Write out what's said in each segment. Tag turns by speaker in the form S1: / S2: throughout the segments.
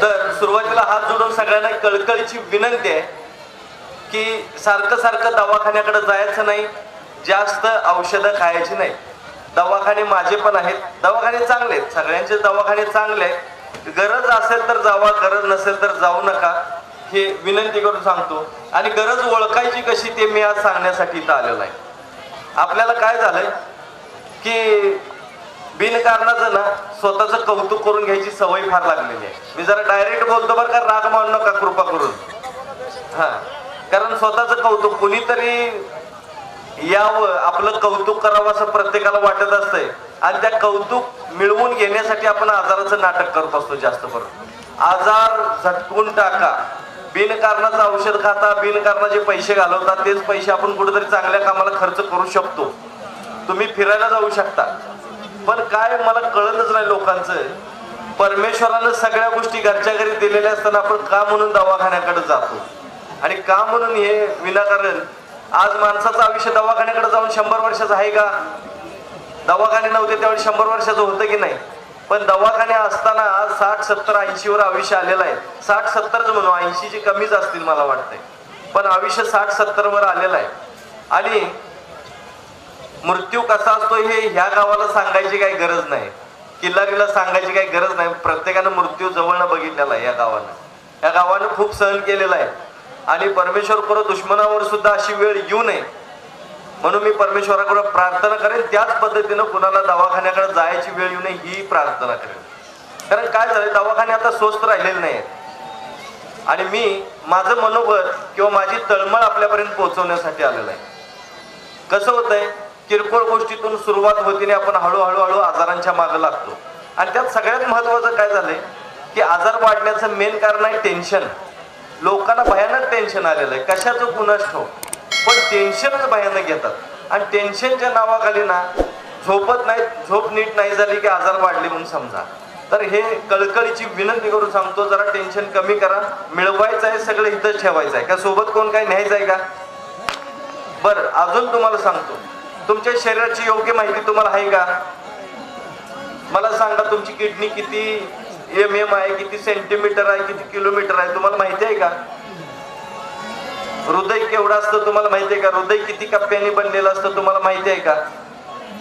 S1: तर सुरुवातीला हात जोडून सगळ्यांना कळकळीची विनंती आहे की सारखं सारखं दवाखान्याकडे जायचं नाही, जास्त औषधं खायची नाही. दवाखाने माझे पण आहेत, दवाखाने चांगले आहेत, सगळ्यांचे दवाखाने चांगले आहेत. गरज असेल तर जावा, गरज नसेल तर जाऊ नका, हे विनंती करून सांगतो. आणि गरज ओळखायची कशी ते मी आज सांगण्यासाठी इथं आलेलो आहे. आपल्याला काय झालंय की बिनकारणाचं ना स्वतःचं कौतुक करून घ्यायची सवय फार लागलेली आहे. मी जरा डायरेक्ट बोलतो बरं का, राग मानू नका कृपा करून. हा, कारण स्वतःचं कौतुक कुणीतरी यावं, आपलं कौतुक करावं असं प्रत्येकाला वाटत असतंय. आणि त्या कौतुक मिळवून घेण्यासाठी आपण आजाराचं नाटक करत असतो. जास्त करून आजार झटकून टाका, बिनकारणाचं औषध खाता, बिनकारणाचे पैसे घालवता, तेच पैसे आपण कुठेतरी चांगल्या कामाला खर्च करू शकतो. तुम्ही फिरायला जाऊ शकता. पण काय मला कळतच नाही लोकांचं, परमेश्वरानं सगळ्या गोष्टी घरच्या घरी दिलेल्या असताना आपण का म्हणून दवाखान्याकडे जातो, आणि का म्हणून हे विनाकारण. आज माणसाचं आयुष्य दवाखान्याकडे जाऊन 100 वर्षाचं आहे का? दवाखाने नव्हते त्यावेळी 100 वर्षाचं होतं की नाही? पण दवाखाने असताना आज 60, 70, 80 वर आयुष्य आलेलं आहे. 60, 70च म्हणू, 80 ची कमीच असतील मला वाटतंय, पण आयुष्य 60, 70 वर आलेलं आहे. आणि मृत्यू कसा असतो हे ह्या गावाला सांगायची काही गरज नाही, किल्लारीला सांगायची काही गरज नाही. प्रत्येकानं मृत्यू जवळनं बघितलेला आहे. या गावानं खूप सहन केलेला आहे. आणि परमेश्वर करो दुश्मनावर सुद्धा अशी वेळ येऊ नये म्हणून मी परमेश्वराकडे प्रार्थना करेन. त्याच पद्धतीनं कुणाला दवाखान्याकडे जायची वेळ येऊ नये ही प्रार्थना करेन. कारण काय झालंय, दवाखाने आता स्वस्त राहिलेले नाही. आणि मी माझं मनोगत किंवा माझी तळमळ आपल्यापर्यंत पोहोचवण्यासाठी आलेलं आहे. कसं होतंय, किरकोळ गोष्टीतून सुरुवात होतीने आपण हळूहळू आजारांच्या मागे लागतो. आणि त्यात सगळ्यात महत्वाचं काय झालंय की आजार वाढण्याचं मेन कारण आहे टेन्शन. लोकांना भयानक टेन्शन आलेलं आहे, कशाचं कुणास ठाऊक, पण टेन्शनच भयानक घेतात. आणि टेन्शनच्या नावाखाली ना झोपत नाही, झोप नीट नाही झाली की आजार वाढले म्हणून समजा. तर हे कळकळीची विनंती करून सांगतो, जरा टेन्शन कमी करा. मिळवायचं आहे सगळं इथंच ठेवायचं आहे का? सोबत कोण काही न्यायचं आहे का? बरं, अजून तुम्हाला सांगतो, तुमच्या शरीराची योग्य माहिती तुम्हाला आहे का? मला सांगा, तुमची किडनी किती MM आहे, किती सेंटीमीटर आहे, किती किलोमीटर आहे, तुम्हाला माहिती आहे का? हृदय केवढं असतं तुम्हाला माहिती आहे का? हृदय किती कप्प्यांनी बनलेलं असतं तुम्हाला माहिती आहे का?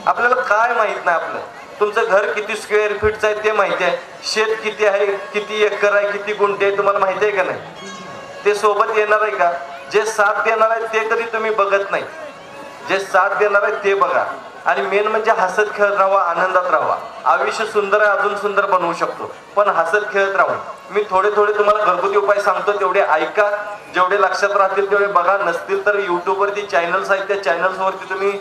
S1: आपल्याला काय माहित नाही. आपलं तुमचं घर किती स्क्वेअर फीटचं आहे ते माहिती आहे, शेत किती आहे, किती एकर आहे, किती गुंठे आहे तुम्हाला माहिती आहे का नाही? ते सोबत येणार आहे का? जे साथ देणार आहे ते कधी तुम्ही बघत नाही, जे साथ देणार आहे ते बघा. आणि मेन म्हणजे हसत खेळत राहा, आनंदात राहा. आयुष्य सुंदर आहे, अजून सुंदर बनवू शकतो, पण हसत खेळत राहून. मी थोडे तुम्हाला घरगुती उपाय सांगतो, तेवढे ऐका, जेवढे लक्षात राहतील तेवढे बघा. नसतील तर युट्यूबवरती चॅनल्स आहेत, त्या चॅनल्सवरती तुम्ही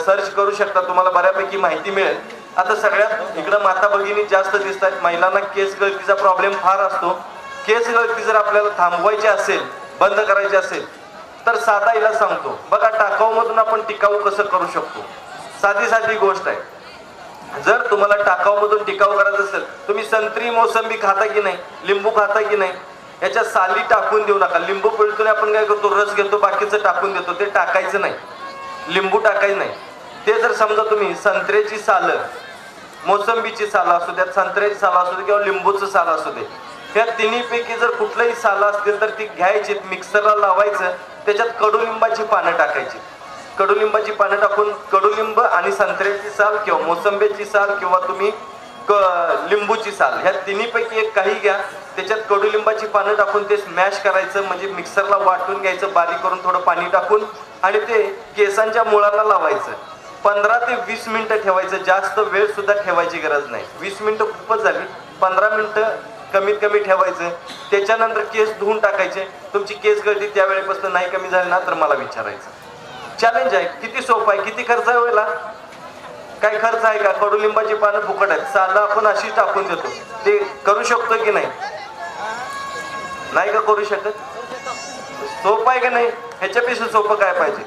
S1: सर्च करू शकता, तुम्हाला बऱ्यापैकी माहिती मिळेल. आता सगळ्यात इकडं माता भगिनी जास्त दिसत आहेत. महिलांना केस गळतीचा प्रॉब्लेम फार असतो. केस गळती जर आपल्याला थांबवायची असेल, बंद करायची असेल, तर साधा इलाज सांगतो बघा. टाकाऊमधून आपण टिकाऊ कसं करू शकतो. साधी गोष्ट आहे. जर तुम्हाला टाकाऊमधून टिकाऊ करायचं असेल, तुम्ही संत्री मोसंबी खाता की नाही, लिंबू खाता की नाही, याच्या साली टाकून देऊ नका. लिंबू पिळतोय आपण काय करतो, रस घेतो, बाकीचं टाकून देतो, ते टाकायचं नाही. लिंबू टाकायचं नाही. ते जर समजा तुम्ही संत्र्याची सालं, मोसंबीची सालं असू द्या, संत्र्याची सालं असू दे किंवा लिंबूचं सालं असू दे, त्या तिन्हीपैकी जर कुठलंही सालं असतील तर ती घ्यायची, मिक्सरला लावायचं, त्याच्यात कडुलिंबाची पानं टाकायची. कडुलिंबाची पानं टाकून कडुलिंब आणि संत्र्याची साल किंवा मोसंबीची साल किंवा तुम्ही लिंबूची साल, ह्या तिन्हीपैकी एक काही घ्या. त्याच्यात कडुलिंबाची पानं टाकून ते स्मॅश करायचं, म्हणजे मिक्सरला वाटून घ्यायचं बारीक करून, थोडं पाणी टाकून, आणि ते केसांच्या मुळाला लावायचं. 15 ते 20 मिनिटं ठेवायचं. जास्त वेळ सुद्धा ठेवायची गरज नाही. 20 मिनिटं खूपच झाली, 15 मिनिटं कमीत कमी ठेवायचं. त्याच्यानंतर केस धुवून टाकायचे. तुमची केस गळती त्यावेळेपासून नाही कमी झाली ना तर मला विचारायचं. चॅलेंज आहे. किती सोपं आहे, किती खर्च आहे व्हायला? काय खर्च आहे का? कडुलिंबाची पानं फुकट आहेत, साला आपण अशी टाकून देतो. ते करू शकतो की नाही? नाही का करू शकत? सोपं आहे का नाही? ह्याच्यापेक्षा सोपं काय पाहिजे?